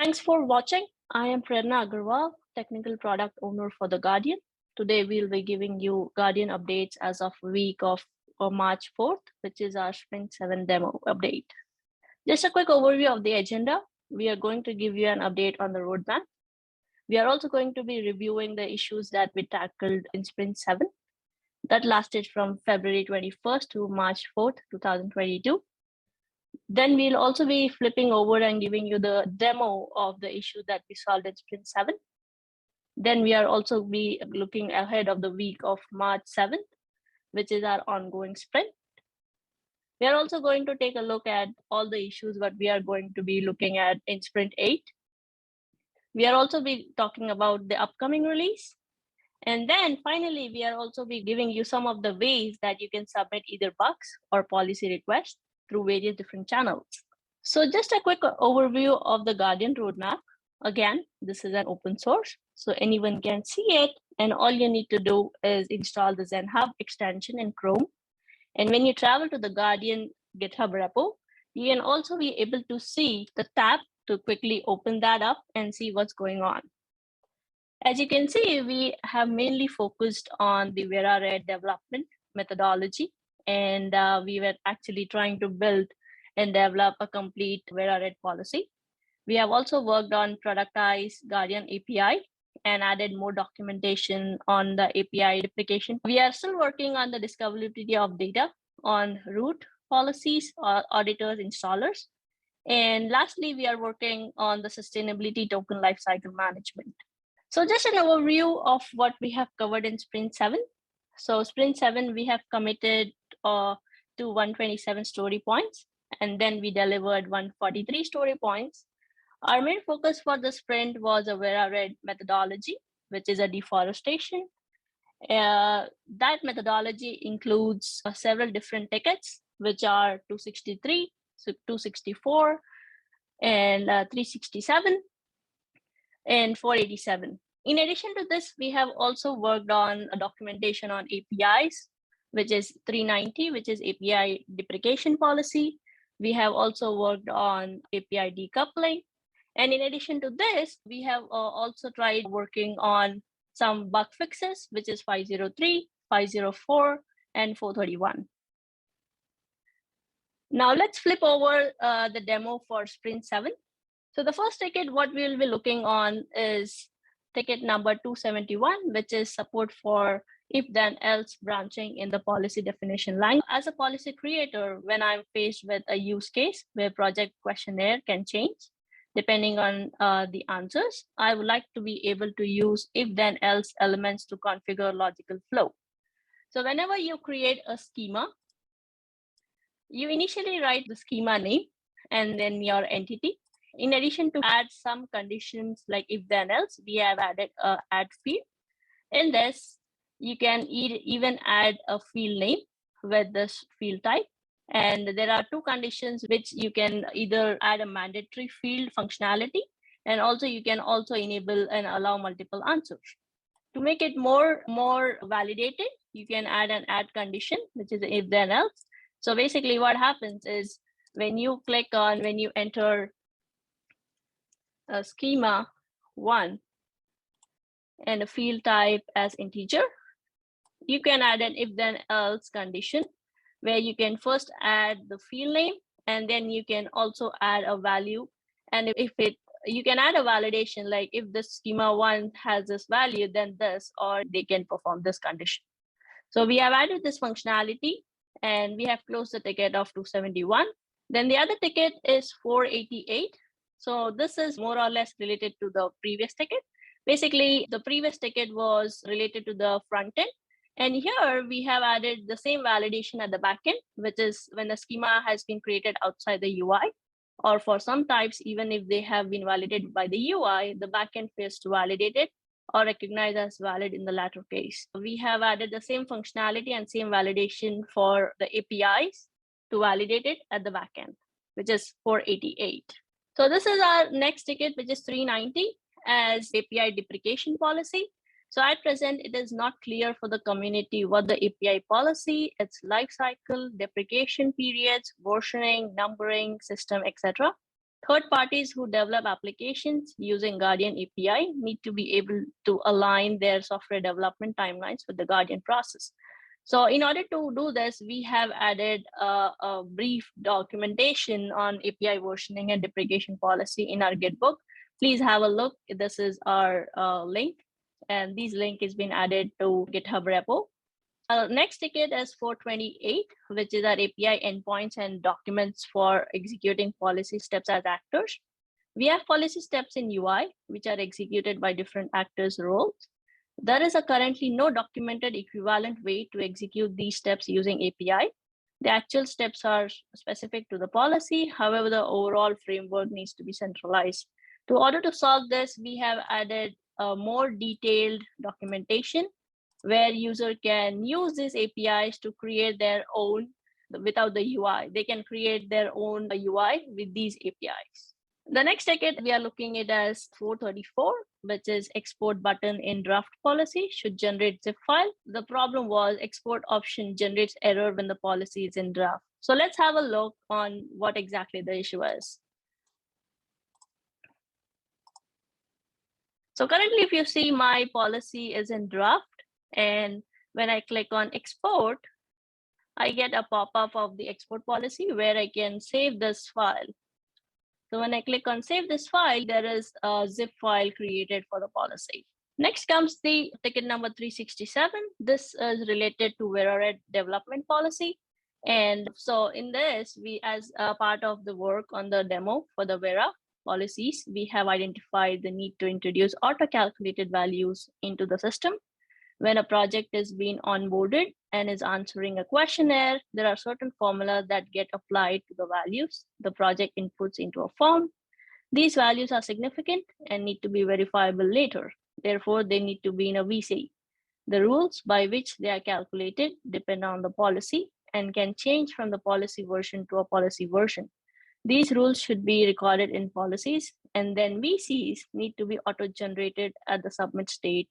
Thanks for watching. I am Prerna Agarwal, Technical Product Owner for The Guardian. Today, we'll be giving you Guardian updates as of week of March 4th, which is our Sprint 7 demo update. Just a quick overview of the agenda. We are going to give you an update on the roadmap. We are also going to be reviewing the issues that we tackled in Sprint 7. That lasted from February 21st to March 4th, 2022. Then we'll also be flipping over and giving you the demo of the issue that we solved in Sprint 7. Then we are also be looking ahead of the week of March 7th, which is our ongoing sprint. We are also going to take a look at all the issues that we are going to be looking at in Sprint 8. We are also be talking about the upcoming release. And then finally, we are also be giving you some of the ways that you can submit either bugs or policy requests through various different channels. So just a quick overview of the Guardian roadmap. Again, this is an open source, so anyone can see it. And all you need to do is install the ZenHub extension in Chrome. And when you travel to the Guardian GitHub repo, you can also be able to see the tab to quickly open that up and see what's going on. As you can see, we have mainly focused on the Vera-Red development methodology, and we were actually trying to build and develop a complete Vera-Red policy. We have also worked on productize Guardian API and added more documentation on the API deprecation. We are still working on the discoverability of data on root policies, auditors, installers. And lastly, we are working on the sustainability token lifecycle management. So just an overview of what we have covered in Sprint 7. So Sprint 7, we have committed to 127 story points, and then we delivered 143 story points. Our main focus for the sprint was a Vera-Red methodology, which is a deforestation. That methodology includes several different tickets, which are 263, 264, and 367, and 487. In addition to this, we have also worked on a documentation on APIs, which is 390, which is API deprecation policy. We have also worked on API decoupling. And in addition to this, we have also tried working on some bug fixes, which is 503, 504, and 431. Now let's flip over the demo for Sprint 7. So the first ticket, what we'll be looking on is ticket number 271, which is support for if then else branching in the policy definition line. As a policy creator, when I'm faced with a use case where project questionnaire can change, depending on the answers, I would like to be able to use if then else elements to configure logical flow. So whenever you create a schema, you initially write the schema name and then your entity. In addition to add some conditions like if then else, we have added a add field. In this, you can even add a field name with this field type. And there are two conditions which you can either add a mandatory field functionality, and also you can also enable and allow multiple answers. To make it more validated, you can add an add condition, which is if then else. So basically what happens is when you enter a schema 1 and a field type as integer, you can add an if then else condition where you can first add the field name, and then you can also add a value. And you can add a validation, like if the schema 1 has this value, then this, or they can perform this condition. So we have added this functionality, and we have closed the ticket of 271. Then the other ticket is 488. So this is more or less related to the previous ticket. Basically, the previous ticket was related to the front end. And here we have added the same validation at the backend, which is when the schema has been created outside the UI, or for some types, even if they have been validated by the UI, the backend fails to validate it or recognize as valid in the latter case. We have added the same functionality and same validation for the APIs to validate it at the backend, which is 488. So this is our next ticket, which is 390 as API deprecation policy. So at present, it is not clear for the community what the API policy, its life cycle, deprecation periods, versioning, numbering, system, etc. Third parties who develop applications using Guardian API need to be able to align their software development timelines with the Guardian process. So in order to do this, we have added a brief documentation on API versioning and deprecation policy in our Gitbook. Please have a look. This is our link, and this link has been added to GitHub repo. Next ticket is 428, which is our API endpoints and documents for executing policy steps as actors. We have policy steps in UI, which are executed by different actors' roles. There is currently no documented equivalent way to execute these steps using API. The actual steps are specific to the policy. However, the overall framework needs to be centralized. In order to solve this, we have added a more detailed documentation where user can use these APIs to create their own without the UI. They can create their own UI with these APIs. The next ticket we are looking at as 434, which is export button in draft policy should generate zip file. The problem was export option generates error when the policy is in draft. So let's have a look on what exactly the issue is. So currently, if you see, my policy is in draft. And when I click on export, I get a pop-up of the export policy where I can save this file. So when I click on save this file, there is a zip file created for the policy. Next comes the ticket number 367. This is related to Vera development policy. And so in this, we, as a part of the work on the demo for the Vera policies, we have identified the need to introduce auto-calculated values into the system. When a project is being onboarded and is answering a questionnaire, there are certain formulas that get applied to the values the project inputs into a form. These values are significant and need to be verifiable later. Therefore, they need to be in a VC. The rules by which they are calculated depend on the policy and can change from the policy version to a policy version. These rules should be recorded in policies, and then VCs need to be auto-generated at the submit state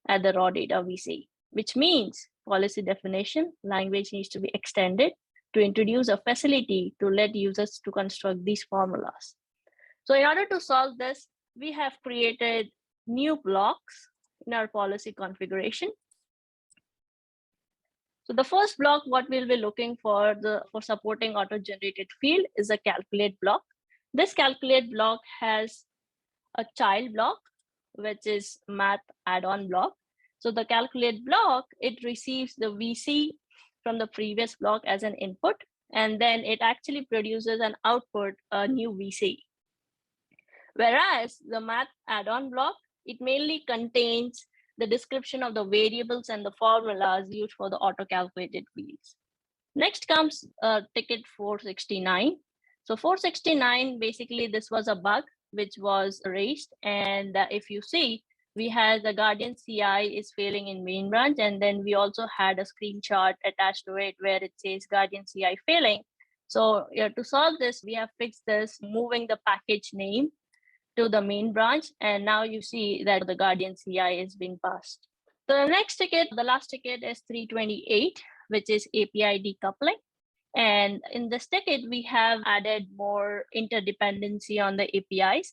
at the raw data VC, which means policy definition language needs to be extended to introduce a facility to let users to construct these formulas. So in order to solve this, we have created new blocks in our policy configuration. So the first block, what we'll be looking for supporting auto-generated field is a calculate block. This calculate block has a child block, which is math add-on block. So the calculate block, it receives the VC from the previous block as an input, and then it actually produces an output, a new VC. Whereas the math add-on block, it mainly contains the description of the variables and the formulas used for the auto-calculated fields. Next comes ticket 469. So 469, basically this was a bug which was raised. And if you see, we had the Guardian CI is failing in main branch. And then we also had a screenshot attached to it where it says Guardian CI failing. So to solve this, we have fixed this, moving the package name to the main branch. And now you see that the Guardian CI is being passed. So the next ticket, the last ticket is 328, which is API decoupling. And in this ticket, we have added more interdependency on the APIs.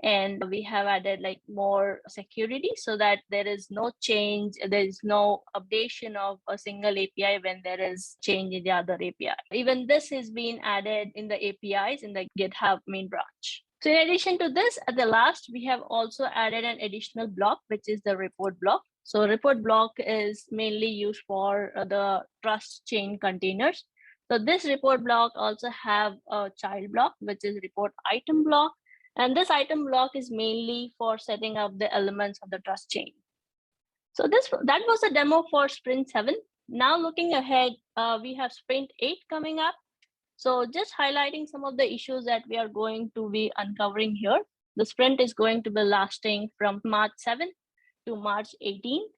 And we have added like more security so that there is no change, there is no updation of a single API when there is change in the other API. Even this is being added in the APIs in the GitHub main branch. So in addition to this, at the last, we have also added an additional block, which is the report block. So report block is mainly used for the trust chain containers. So this report block also have a child block, which is report item block. And this item block is mainly for setting up the elements of the trust chain. So that was a demo for Sprint 7. Now looking ahead, we have Sprint 8 coming up. So just highlighting some of the issues that we are going to be uncovering here. The sprint is going to be lasting from March 7th to March 18th.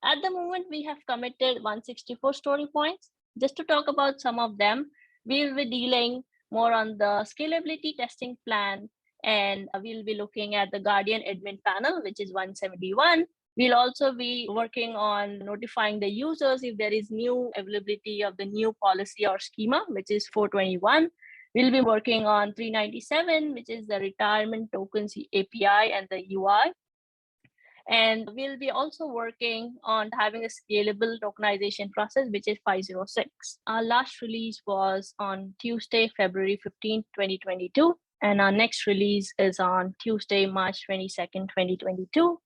At the moment, we have committed 164 story points. Just to talk about some of them, we will be dealing more on the scalability testing plan, and we'll be looking at the Guardian admin panel, which is 171. We'll also be working on notifying the users if there is new availability of the new policy or schema, which is 421. We'll be working on 397, which is the retirement tokens API and the UI. And we'll be also working on having a scalable tokenization process, which is 506. Our last release was on Tuesday, February 15, 2022. And our next release is on Tuesday, March 22nd, 2022.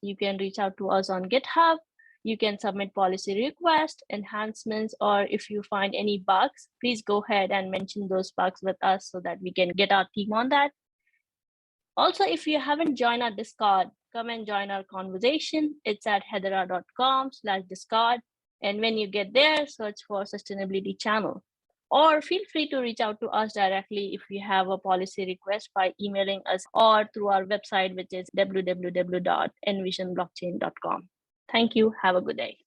You can reach out to us on GitHub. You can submit policy requests, enhancements, or if you find any bugs, please go ahead and mention those bugs with us so that we can get our team on that. Also, if you haven't joined our Discord, come and join our conversation. It's at hedera.com/Discord. And when you get there, search for Sustainability Channel. Or feel free to reach out to us directly if you have a policy request by emailing us or through our website, which is www.envisionblockchain.com. Thank you. Have a good day.